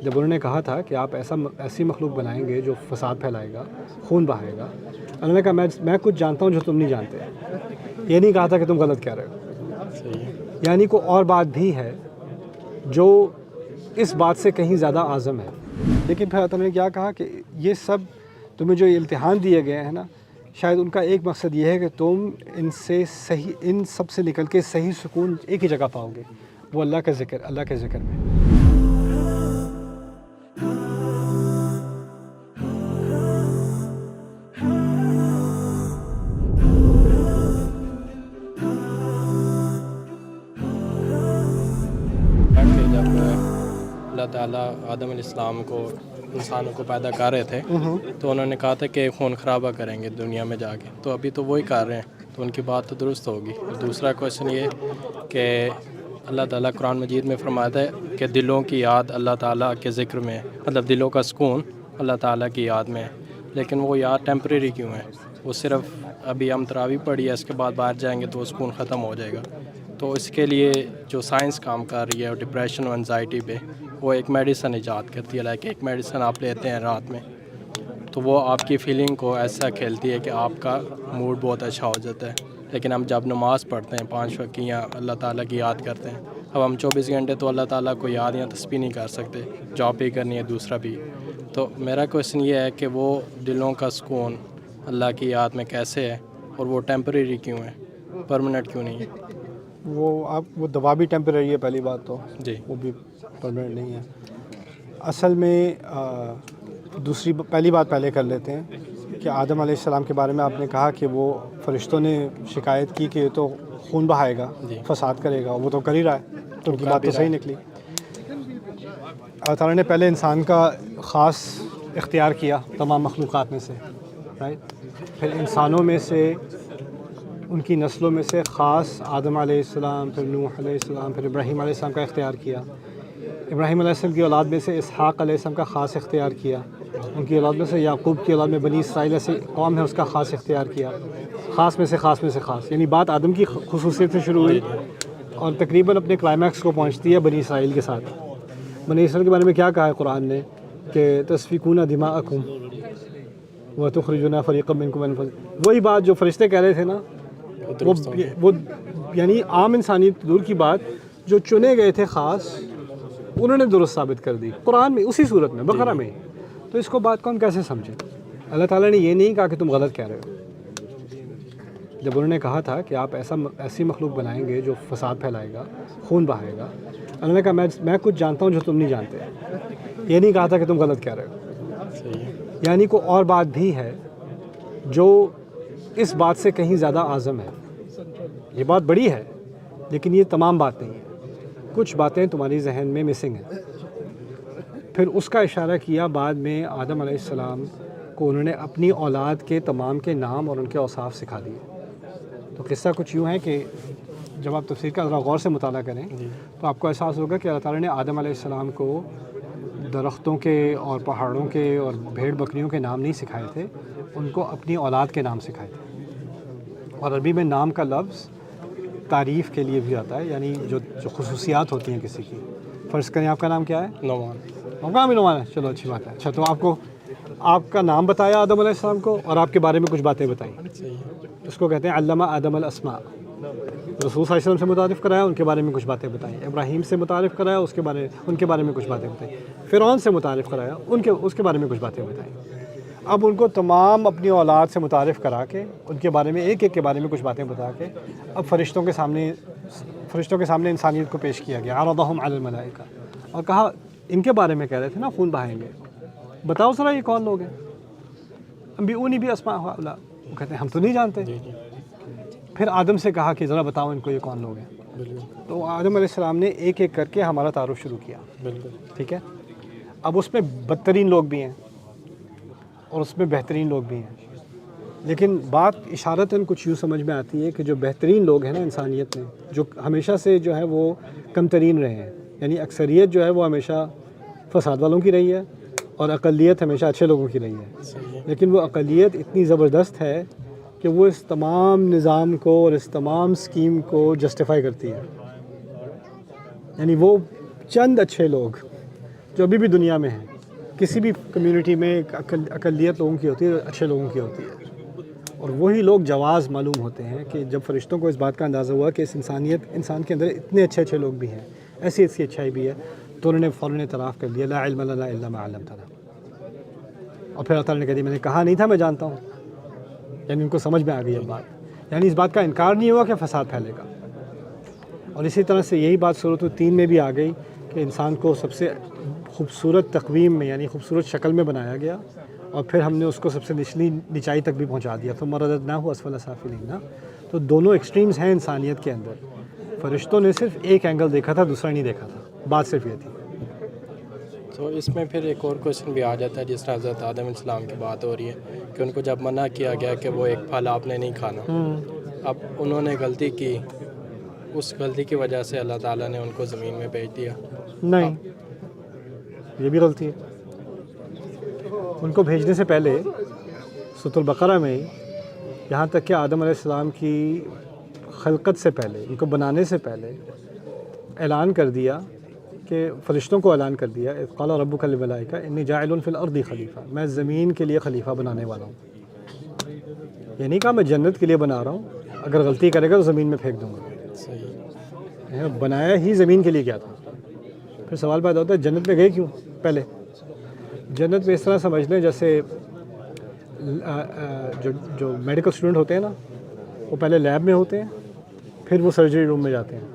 جب انہوں نے کہا تھا کہ آپ ایسی مخلوق بنائیں گے جو فساد پھیلائے گا، خون بہائے گا، انہوں نے کہا میں کچھ جانتا ہوں جو تم نہیں جانتے. یہ نہیں کہا تھا کہ تم غلط کہہ رہے ہو. یعنی کوئی اور بات بھی ہے جو اس بات سے کہیں زیادہ اعظم ہے. لیکن پھر انہوں نے کیا کہا کہ یہ سب تمہیں جو امتحان دیے گئے ہیں نا، شاید ان کا ایک مقصد یہ ہے کہ تم ان سب سے نکل کے صحیح سکون ایک ہی جگہ پاؤ گے، وہ اللہ کے ذکر میں. جب اللہ تعالیٰ آدم علیہ السلام کو انسانوں کو پیدا کر رہے تھے تو انہوں نے کہا تھا کہ خون خرابہ کریں گے دنیا میں جا کے، تو ابھی تو وہی کر رہے ہیں، تو ان کی بات تو درست ہوگی. اور دوسرا کویشچن یہ کہ اللہ تعالیٰ قرآن مجید میں فرماتا ہے کہ دلوں کی یاد اللہ تعالیٰ کے ذکر میں، مطلب دلوں کا سکون اللہ تعالیٰ کی یاد میں ہے. لیکن وہ یاد ٹیمپریری کیوں ہے؟ وہ صرف ابھی ہم تراویح پڑھی ہے، اس کے بعد باہر جائیں گے تو وہ سکون ختم ہو جائے گا. تو اس کے لیے جو سائنس کام کر رہی ہے اور ڈپریشن و انزائٹی پہ، وہ ایک میڈیسن ایجاد کرتی ہے. لائک ایک میڈیسن آپ لیتے ہیں رات میں تو وہ آپ کی فیلنگ کو ایسا کھیلتی ہے کہ آپ کا موڈ بہت اچھا ہو جاتا ہے. لیکن ہم جب نماز پڑھتے ہیں 5 وقت کی یا اللہ تعالیٰ کی یاد کرتے ہیں، اب ہم 24 گھنٹے تو اللہ تعالیٰ کو یاد یا تسبیح نہیں کر سکتے، جاب بھی کرنی ہے دوسرا بھی. تو میرا کویشچن یہ ہے کہ وہ دلوں کا سکون اللہ کی یاد میں کیسے ہے، اور وہ ٹیمپریری کیوں ہے، پرماننٹ کیوں نہیں ہے؟ وہ دوا بھی ٹیمپریری ہے پہلی بات تو، جی وہ بھی پرماننٹ نہیں ہے. اصل میں پہلی بات پہلے کر لیتے ہیں کہ آدم علیہ السلام کے بارے میں آپ نے کہا کہ وہ فرشتوں نے شکایت کی کہ یہ تو خون بہائے گا، فساد کرے گا، وہ تو کر ہی رہا ہے، تو ان کی بات تو صحیح نکلی. اللہ تعالیٰ نے پہلے انسان کا خاص اختیار کیا تمام مخلوقات میں سے، رائٹ. پھر انسانوں میں سے، ان کی نسلوں میں سے خاص آدم علیہ السلام، پھر نوح علیہ السلام، پھر ابراہیم علیہ السلام کا اختیار کیا. ابراہیم علیہ السلام کی اولاد میں سے اسحاق علیہ السلام کا خاص اختیار کیا. ان کی اولاد میں سے یعقوب کی اولاد میں بنی اسرائیل ایسی قوم ہے، اس کا خاص اختیار کیا. خاص میں سے خاص، یعنی بات آدم کی خصوصیت سے شروع ہوئی اور تقریباً اپنے کلائمیکس کو پہنچتی ہے بنی اسرائیل کے ساتھ. بنی اسرائیل کے بارے میں کیا کہا ہے قرآن نے کہ تسفکون دماءکم وتخرجون فریقا منکم. وہی بات جو فرشتے کہہ رہے تھے نا، وہ یعنی عام انسانیت دور کی بات، جو چنے گئے تھے خاص، انہوں نے درست ثابت کر دی قرآن میں، اسی صورت میں بقرہ میں. تو اس کو بات کون کیسے سمجھے؟ اللہ تعالیٰ نے یہ نہیں کہا کہ تم غلط کہہ رہے ہو. جب انہوں نے کہا تھا کہ آپ ایسی مخلوق بنائیں گے جو فساد پھیلائے گا، خون بہائے گا، انہوں نے کہا میں کچھ جانتا ہوں جو تم نہیں جانتے. یہ نہیں کہا تھا کہ تم غلط کہہ رہے ہو. یعنی کوئی اور بات بھی ہے جو اس بات سے کہیں زیادہ اعظم ہے. یہ بات بڑی ہے لیکن یہ تمام بات نہیں ہے. کچھ باتیں تمہاری ذہن میں مسنگ ہیں. پھر اس کا اشارہ کیا بعد میں آدم علیہ السلام کو انہوں نے اپنی اولاد کے تمام کے نام اور ان کے اوصاف سکھا دیے. تو قصہ کچھ یوں ہے کہ جب آپ تفسیر کا ذرا غور سے مطالعہ کریں تو آپ کو احساس ہوگا کہ اللہ تعالیٰ نے آدم علیہ السلام کو درختوں کے اور پہاڑوں کے اور بھیڑ بکریوں کے نام نہیں سکھائے تھے، ان کو اپنی اولاد کے نام سکھائے تھے. اور عربی میں نام کا لفظ تعریف کے لیے بھی آتا ہے، یعنی جو خصوصیات ہوتی ہیں کسی کی. فرض کریں آپ کا نام کیا ہے؟ نعمان. آپ کا نام بھی نعمان ہے، چلو اچھی بات ہے. اچھا، تو آپ کا نام بتایا آدم علیہ السلام کو اور آپ کے بارے میں کچھ باتیں بتائیں. اس کو کہتے ہیں علمہ آدم الاسماء. رسول صلی اللہ علیہ وسلم سے متعارف کرایا، ان کے بارے میں کچھ باتیں بتائیں. ابراہیم سے متعارف کرایا، ان کے بارے میں کچھ باتیں بتائیں. فرعون سے متعارف کرایا، اس کے بارے میں کچھ باتیں بتائیں. اب ان کو تمام اپنی اولاد سے متعارف کرا کے، ان کے بارے میں ایک کے بارے میں کچھ باتیں بتا کے، اب فرشتوں کے سامنے انسانیت کو پیش کیا گیا. عرضہم علی الملائکہ، اور کہا ان کے بارے میں کہہ رہے تھے نا خون بہائیں گے، بتاؤ ذرا یہ کون لوگ ہیں. انبئونی باسماء ہؤلاء، وہ کہتے ہیں ہم تو نہیں جانتے. پھر آدم سے کہا کہ ذرا بتاؤ ان کو یہ کون لوگ ہیں. تو آدم علیہ السلام نے ایک ایک کر کے ہمارا تعارف شروع کیا. ٹھیک ہے. اب اس میں بدترین لوگ بھی ہیں اور اس میں بہترین لوگ بھی ہیں، لیکن بات اشارتاً کچھ یوں سمجھ میں آتی ہے کہ جو بہترین لوگ ہیں نا انسانیت میں، جو ہمیشہ سے جو ہے وہ کم ترین رہے ہیں، یعنی اکثریت جو ہے وہ ہمیشہ فساد والوں کی رہی ہے اور اقلیت ہمیشہ اچھے لوگوں کی رہی ہے. لیکن وہ اقلیت اتنی زبردست ہے کہ وہ اس تمام نظام کو اور اس تمام سکیم کو جسٹیفائی کرتی ہے. یعنی وہ چند اچھے لوگ جو ابھی بھی دنیا میں ہیں. کسی بھی کمیونٹی میں ایک اقلیت لوگوں کی ہوتی ہے, اچھے لوگوں کی ہوتی ہے, اور وہی لوگ جواز معلوم ہوتے ہیں کہ جب فرشتوں کو اس بات کا اندازہ ہوا کہ اس انسان کے اندر اتنے اچھے لوگ بھی ہیں, ایسی اچھائی بھی ہے, تو انہوں نے فوراً اعتراف کر لیا لا علم لنا الا ما علمتنا. اور پھر اللہ تعالیٰ نے کہہ دیا میں نے کہا نہیں تھا میں جانتا ہوں. یعنی ان کو سمجھ میں آ گئی یہ بات, یعنی اس بات کا انکار نہیں ہوا کہ فساد پھیلے گا. اور اسی طرح سے یہی بات سورۃ 3 میں بھی آ گئی کہ انسان کو سب سے خوبصورت تقویم میں یعنی خوبصورت شکل میں بنایا گیا, اور پھر ہم نے اس کو سب سے نچلی نچائی تک بھی پہنچا دیا. ثم رددناہ اسفل سافلین. تو دونوں ایکسٹریمز ہیں انسانیت کے اندر. فرشتوں نے صرف ایک اینگل دیکھا تھا, دوسرا نہیں دیکھا تھا. بات صرف یہ تھی. تو اس میں پھر ایک اور کوشچن بھی آ جاتا ہے, جس طرح حضرت آدم علیہ السلام کی بات ہو رہی ہے کہ ان کو جب منع کیا گیا کہ وہ ایک پھل آپ نے نہیں کھانا, اب انہوں نے غلطی کی, اس غلطی کی وجہ سے اللہ تعالیٰ نے ان کو زمین میں بھیج دیا. نہیں, یہ بھی غلطی ہے. ان کو بھیجنے سے پہلے سورۃ البقرہ میں یہاں تک کہ آدم علیہ السلام کی خلقت سے پہلے, ان کو بنانے سے پہلے اعلان کر دیا کہ فرشتوں کو اعلان کر دیا اذ قال ربک للملائکہ انی جاعل فی الارض خلیفہ, میں زمین کے لیے خلیفہ بنانے والا ہوں. یہ نہیں کہا میں جنت کے لیے بنا رہا ہوں, اگر غلطی کرے گا تو زمین میں پھینک دوں گا. صحیح. بنایا ہی زمین کے لیے کیا تھا. پھر سوال پیدا ہوتا ہے جنت میں گئے کیوں پہلے. جنت میں اس طرح سمجھ لیں جیسے جو میڈیکل اسٹوڈنٹ ہوتے ہیں نا, وہ پہلے لیب میں ہوتے ہیں, پھر وہ سرجری روم میں جاتے ہیں.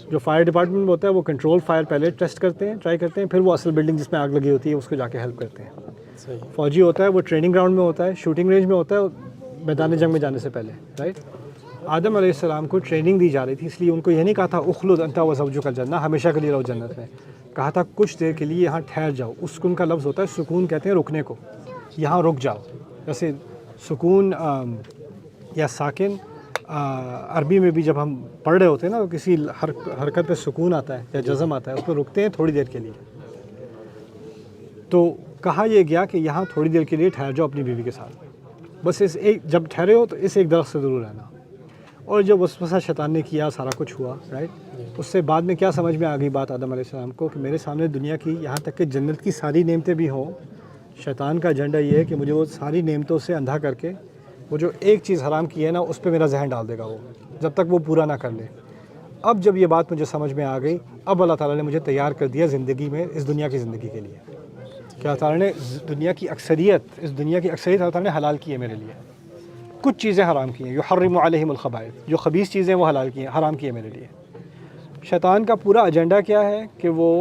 جو فائر ڈپارٹمنٹ میں ہوتا ہے وہ کنٹرول فائر پہلے ٹیسٹ کرتے ہیں, ٹرائی کرتے ہیں, پھر وہ اصل بلڈنگ جس میں آگ لگی ہوتی ہے اس کو جا کے ہیلپ کرتے ہیں. صحیح. فوجی ہوتا ہے وہ ٹریننگ گراؤنڈ میں ہوتا ہے, شوٹنگ رینج میں ہوتا ہے, میدان جنگ میں جانے سے پہلے. رائٹ. آدم علیہ السلام کو ٹریننگ دی جا رہی تھی, اس لیے ان کو یہ نہیں کہا تھا اخلد انت وزوجک الجنہ, ہمیشہ کے لیے رہو جنت میں. کہا تھا کچھ دیر کے لیے یہاں ٹھہر جاؤ. اسکون کا لفظ ہوتا ہے, سکون کہتے ہیں رکنے کو, یہاں رک جاؤ. جیسے سکون یا ساکن عربی میں بھی جب ہم پڑھ رہے ہوتے ہیں نا, کسی حرکت پہ سکون آتا ہے یا جزم آتا ہے, اس پہ رکتے ہیں تھوڑی دیر کے لیے. تو کہا یہ گیا کہ یہاں تھوڑی دیر کے لیے ٹھہر جاؤ اپنی بیوی کے ساتھ, بس جب ٹھہرے ہو تو اس ایک درخت سے ضرور رہنا. اور جب وسوسہ شیطان نے کیا سارا کچھ ہوا, رائٹ, اس سے بعد میں کیا سمجھ میں آ گئی بات آدم علیہ السلام کو کہ میرے سامنے دنیا کی یہاں تک کہ جنت کی ساری نعمتیں بھی ہوں, شیطان کا ایجنڈا یہ ہے کہ مجھے وہ ساری نعمتوں سے اندھا کر کے وہ جو ایک چیز حرام کی ہے نا اس پہ میرا ذہن ڈال دے گا, وہ جب تک وہ پورا نہ کر لے. اب جب یہ بات مجھے سمجھ میں آ گئی, اب اللہ تعالیٰ نے مجھے تیار کر دیا زندگی میں, اس دنیا کی زندگی کے لیے. کہ اللہ تعالیٰ نے دنیا کی اکثریت اللہ تعالیٰ نے حلال کی ہے میرے لیے. کچھ چیزیں حرام کی ہیں, یحرم علیہم الخبائث, جو خبیث چیزیں وہ حلال کی ہیں, حرام کی ہیں میرے لیے. شیطان کا پورا ایجنڈا کیا ہے کہ وہ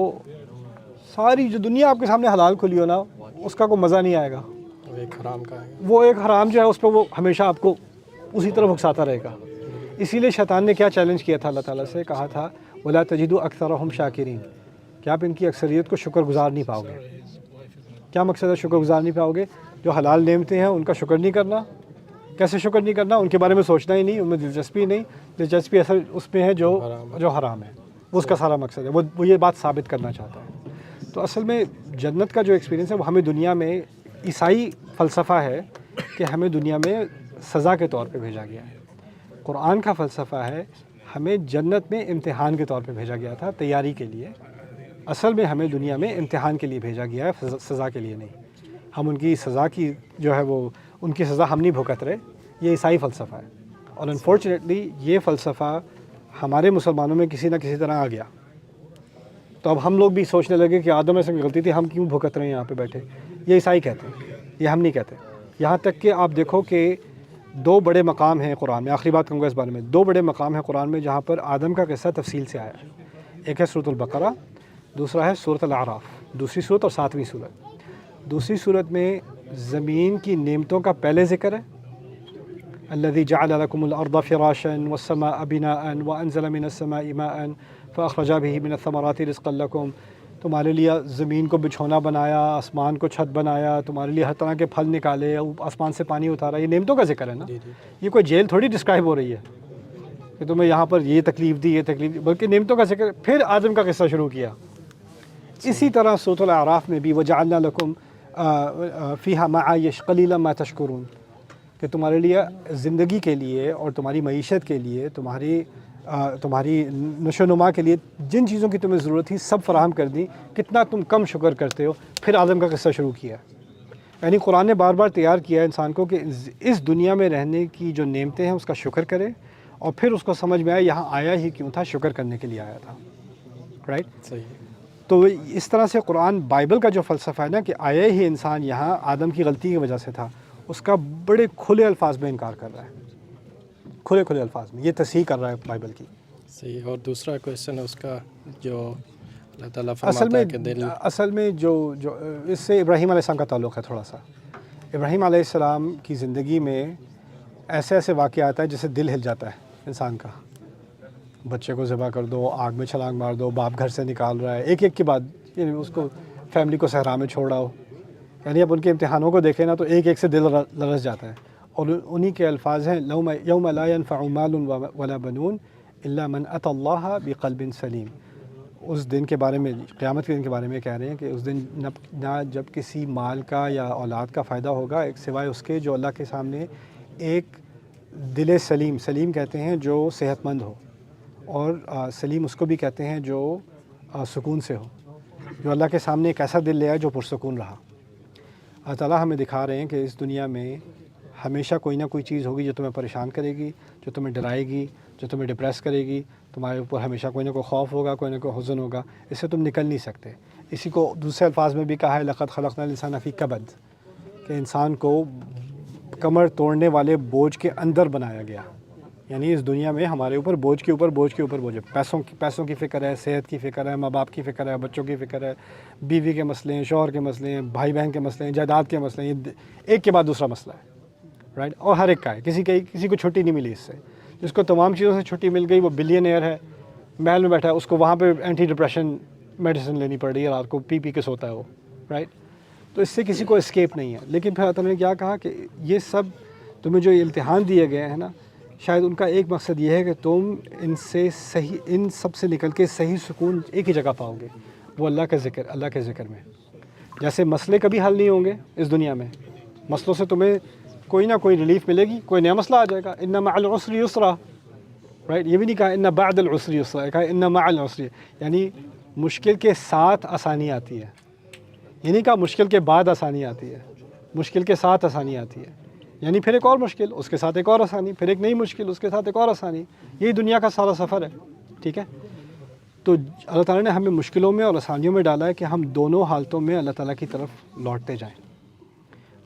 ساری جو دنیا آپ کے سامنے حلال کھلی ہو نا, اس کا کوئی مزہ نہیں آئے گا. ایک حرام کا ہے, وہ ایک حرام جو ہے اس پہ وہ ہمیشہ آپ کو اسی طرف اکساتا رہے گا. اسی لیے شیطان نے کیا چیلنج کیا تھا اللہ تعالیٰ سے, کہا تھا وَلَا تَجِدُوا أَكْثَرَهُمْ شَاكِرِينَ, کہ آپ ان کی اکثریت کو شکر گزار نہیں پاؤ گے. کیا مقصد ہے شکر گزار نہیں پاؤ گے؟ جو حلال نعمتیں ہیں ان کا شکر نہیں کرنا. کیسے شکر نہیں کرنا؟ ان کے بارے میں سوچنا ہی نہیں, ان میں دلچسپی نہیں. دلچسپی اصل اس میں ہے جو حرام ہے, وہ اس کا سارا مقصد ہے. وہ یہ بات ثابت کرنا چاہتا ہے. تو اصل میں جنت کا جو ایکسپیرینس ہے وہ ہمیں دنیا میں, عیسائی فلسفہ ہے کہ ہمیں دنیا میں سزا کے طور پہ بھیجا گیا ہے. قرآن کا فلسفہ ہے ہمیں جنت میں امتحان کے طور پہ بھیجا گیا تھا, تیاری کے لیے. اصل میں ہمیں دنیا میں امتحان کے لیے بھیجا گیا ہے, سزا کے لیے نہیں. ہم ان کی سزا کی جو ہے وہ ان کی سزا ہم نہیں بھگت رہے. یہ عیسائی فلسفہ ہے, اور انفارچونیٹلی یہ فلسفہ ہمارے مسلمانوں میں کسی نہ کسی طرح آ گیا. تو اب ہم لوگ بھی سوچنے لگے کہ آدم ایسے غلطی تھی, ہم کیوں بھگت رہے ہیں یہاں پہ بیٹھے. یہ عیسائی کہتے ہیں, یہ ہم نہیں کہتے. یہاں تک کہ آپ دیکھو کہ 2 بڑے مقام ہیں قرآن میں, آخری بات کہوں گا اس بارے میں. 2 بڑے مقام ہیں قرآن میں جہاں پر آدم کا قصہ تفصیل سے آیا ہے. ایک ہے سورۃ البقرہ, دوسرا ہے سورۃ الاعراف, دوسری صورت اور 7ویں صورت. دوسری صورت میں زمین کی نعمتوں کا پہلے ذکر ہے, الذی جعل لکم الارض فراشا والسماء بناء وانزل من السماء ماء فاخرج به من الثمرات رزقا لکم. تمہارے لیے زمین کو بچھونا بنایا, آسمان کو چھت بنایا, تمہارے لیے ہر طرح کے پھل نکالے, آسمان سے پانی اتارا. یہ نعمتوں کا ذکر ہے نا. یہ کوئی جیل تھوڑی ڈسکرائب ہو رہی ہے کہ تمہیں یہاں پر یہ تکلیف دی, یہ تکلیف دی, بلکہ نعمتوں کا ذکر. پھر آدم کا قصہ شروع کیا. اسی طرح سورۃ الاعراف میں بھی وجعلنا لکم فیہا معایش قلیلا ما تشکرون, کہ تمہارے لیے زندگی کے لیے اور تمہاری معیشت کے لیے, تمہاری تمہاری نشو و نما کے لیے جن چیزوں کی تمہیں ضرورت تھی سب فراہم کر دی، کتنا تم کم شکر کرتے ہو. پھر آدم کا قصہ شروع کیا. یعنی قرآن نے بار بار تیار کیا ہے انسان کو کہ اس دنیا میں رہنے کی جو نعمتیں ہیں اس کا شکر کرے، اور پھر اس کو سمجھ میں آیا یہاں آیا ہی کیوں تھا، شکر کرنے کے لیے آیا تھا. رائٹ؟ صحیح. تو اس طرح سے قرآن بائبل کا جو فلسفہ ہے نا کہ آیا ہی انسان یہاں آدم کی غلطی کی وجہ سے تھا، اس کا بڑے کھلے الفاظ میں انکار کر رہا ہے. کھلے الفاظ میں یہ تصحیح کر رہا ہے بائبل کی. صحیح. اور دوسرا کویشچن اس کا جو اللہ تعالیٰ فرماتا ہے کہ اصل میں جو اس سے ابراہیم علیہ السلام کا تعلق ہے تھوڑا سا. ابراہیم علیہ السلام کی زندگی میں ایسے واقعات ہیں جسے دل ہل جاتا ہے انسان کا. بچے کو ذبح کر دو، آگ میں چھلانگ مار دو، باپ گھر سے نکال رہا ہے، ایک ایک کے بعد یعنی اس کو فیملی کو صحرا میں چھوڑ آؤ. یعنی اب ان کے امتحانوں کو دیکھیں نا تو ایک ایک سے دل لرز جاتا ہے. اور انہی کے الفاظ ہیں یوم لا ينفع مال ولا بنون الا من اتى الله بقلب سلیم. اس دن کے بارے میں، قیامت کے دن کے بارے میں کہہ رہے ہیں کہ اس دن نہ جب کسی مال کا یا اولاد کا فائدہ ہوگا ایک سوائے اس کے جو اللہ کے سامنے ایک دل سلیم، سلیم کہتے ہیں جو صحت مند ہو، اور سلیم اس کو بھی کہتے ہیں جو سکون سے ہو، جو اللہ کے سامنے ایک ایسا دل لے آئے جو پرسکون رہا. اللہ تعالیٰ ہمیں دکھا رہے ہیں کہ اس دنیا میں ہمیشہ کوئی نہ کوئی چیز ہوگی جو تمہیں پریشان کرے گی، جو تمہیں ڈرائے گی، جو تمہیں ڈپریس کرے گی. تمہارے اوپر ہمیشہ کوئی نہ کوئی خوف ہوگا، کوئی نہ کوئی حزن ہوگا، اس سے تم نکل نہیں سکتے. اسی کو دوسرے الفاظ میں بھی کہا ہے لقد خلقنا الانسان فی کبد، کہ انسان کو کمر توڑنے والے بوجھ کے اندر بنایا گیا. یعنی اس دنیا میں ہمارے اوپر بوجھ کے اوپر بوجھ ہے. پیسوں کی فکر ہے، صحت کی فکر ہے، ماں باپ کی فکر ہے، بچوں کی فکر ہے، بیوی کے مسئلے ہیں، شوہر کے مسئلے ہیں، بھائی بہن کے مسئلے ہیں، جائیداد کے مسئلے ہیں. ایک کے بعد دوسرا مسئلہ ہے. رائٹ؟ اور ہر ایک کا ہے، کسی کو چھٹی نہیں ملی اس سے. جس کو تمام چیزوں سے چھٹی مل گئی وہ بلینئر ہے، محل میں بیٹھا ہے، اس کو وہاں پہ اینٹی ڈپریشن میڈیسن لینی پڑ رہی ہے، رات کو پی کے سوتا ہے وہ. رائٹ؟ تو اس سے کسی کو اسکیپ نہیں ہے. لیکن پھر اللہ تعالیٰ نے کیا کہا کہ یہ سب تمہیں جو امتحان دیے گئے ہیں نا، شاید ان کا ایک مقصد یہ ہے کہ تم ان سب سے نکل کے صحیح سکون ایک ہی جگہ پاؤ گے، وہ اللہ کے ذکر میں. جیسے مسئلے کبھی حل نہیں ہوں گے اس دنیا میں، مسئلوں سے تمہیں کوئی نہ کوئی ریلیف ملے گی، کوئی نیا مسئلہ آ جائے گا. ان مع العسر یسرا. رائٹ؟ یہ بھی نہیں کہا ان بعد العسر یسرا، کہا ان مع العسر، یعنی مشکل کے ساتھ آسانی آتی ہے. یہ نہیں کہا مشکل کے بعد آسانی آتی ہے، مشکل کے ساتھ آسانی آتی ہے. یعنی پھر ایک اور مشکل، اس کے ساتھ ایک اور آسانی، پھر ایک نئی مشکل، اس کے ساتھ ایک اور آسانی. یہی دنیا کا سارا سفر ہے. ٹھیک ہے؟ تو اللہ تعالیٰ نے ہمیں مشکلوں میں اور آسانیوں میں ڈالا ہے کہ ہم دونوں حالتوں میں اللہ تعالیٰ کی طرف لوٹتے جائیں.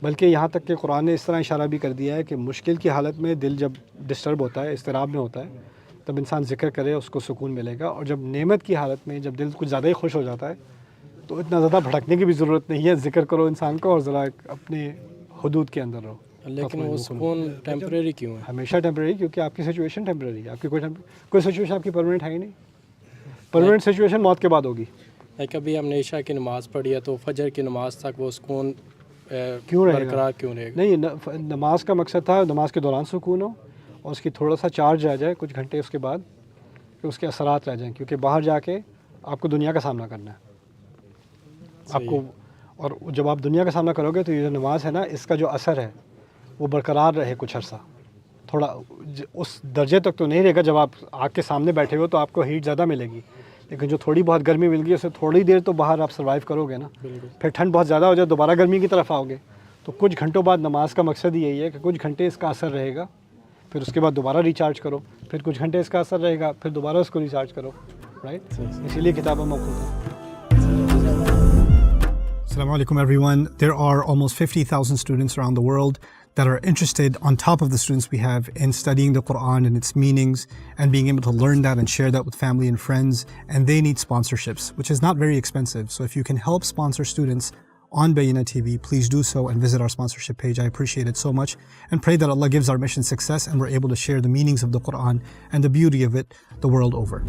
بلکہ یہاں تک کہ قرآن نے اس طرح اشارہ بھی کر دیا ہے کہ مشکل کی حالت میں دل جب ڈسٹرب ہوتا ہے، اضطراب میں ہوتا ہے، تب انسان ذکر کرے اس کو سکون ملے گا. اور جب نعمت کی حالت میں جب دل کچھ زیادہ ہی خوش ہو جاتا ہے تو اتنا زیادہ بھٹکنے کی بھی ضرورت نہیں ہے. ذکر کرو انسان کو اور ذرا اپنے حدود کے اندر رہو. لیکن وہ سکون ٹیمپریری کیوں ہے؟ ہمیشہ ٹیمپریری، کیونکہ آپ کی سچویشن ٹیمپریری ہے. آپ کی کوئی سچویشن آپ کی پرماننٹ ہے ہی نہیں. پرماننٹ سچویشن موت کے بعد ہوگی. کبھی ہم نے عشاء کی نماز پڑھی ہے تو فجر کی نماز تک وہ سکون کیوں رہے برقرار کیوں رہے گا؟ نہیں، نماز کا مقصد تھا نماز کے دوران سکون ہو اور اس کی تھوڑا سا چارج آ جائے کچھ گھنٹے اس کے بعد، کہ اس کے اثرات رہ جائیں. کیونکہ باہر جا کے آپ کو دنیا کا سامنا کرنا ہے آپ کو، اور جب آپ دنیا کا سامنا کرو گے تو یہ جو نماز ہے نا، اس کا جو اثر ہے وہ برقرار رہے کچھ عرصہ. تھوڑا اس درجے تک تو نہیں رہے گا. جب آپ آگ کے سامنے بیٹھے ہو تو آپ کو ہیٹ زیادہ ملے گی، لیکن جو تھوڑی بہت گرمی مل گئی اسے تھوڑی دیر تو باہر آپ سروائیو کرو گے نا. پھر ٹھنڈ بہت زیادہ ہو جائے دوبارہ گرمی کی طرف آؤ گے. تو کچھ گھنٹوں بعد نماز کا مقصد یہی ہے کہ کچھ گھنٹے اس کا اثر رہے گا، پھر اس کے بعد دوبارہ ریچارج کرو، پھر کچھ گھنٹے اس کا اثر رہے گا، پھر دوبارہ اس کو ریچارج کرو. رائٹ؟ اسی لیے کتابیں موقوف ہیں. Assalamu alaikum everyone. There are almost 50,000 students around the world that are interested, on top of the students we have, in studying the Quran and its meanings and being able to learn that and share that with family and friends, and they need sponsorships, which is not very expensive. So if you can help sponsor students on Bayyinah TV, please do so and visit our sponsorship page. I appreciate it so much and pray that Allah gives our mission success and we're able to share the meanings of the Quran and the beauty of it the world over.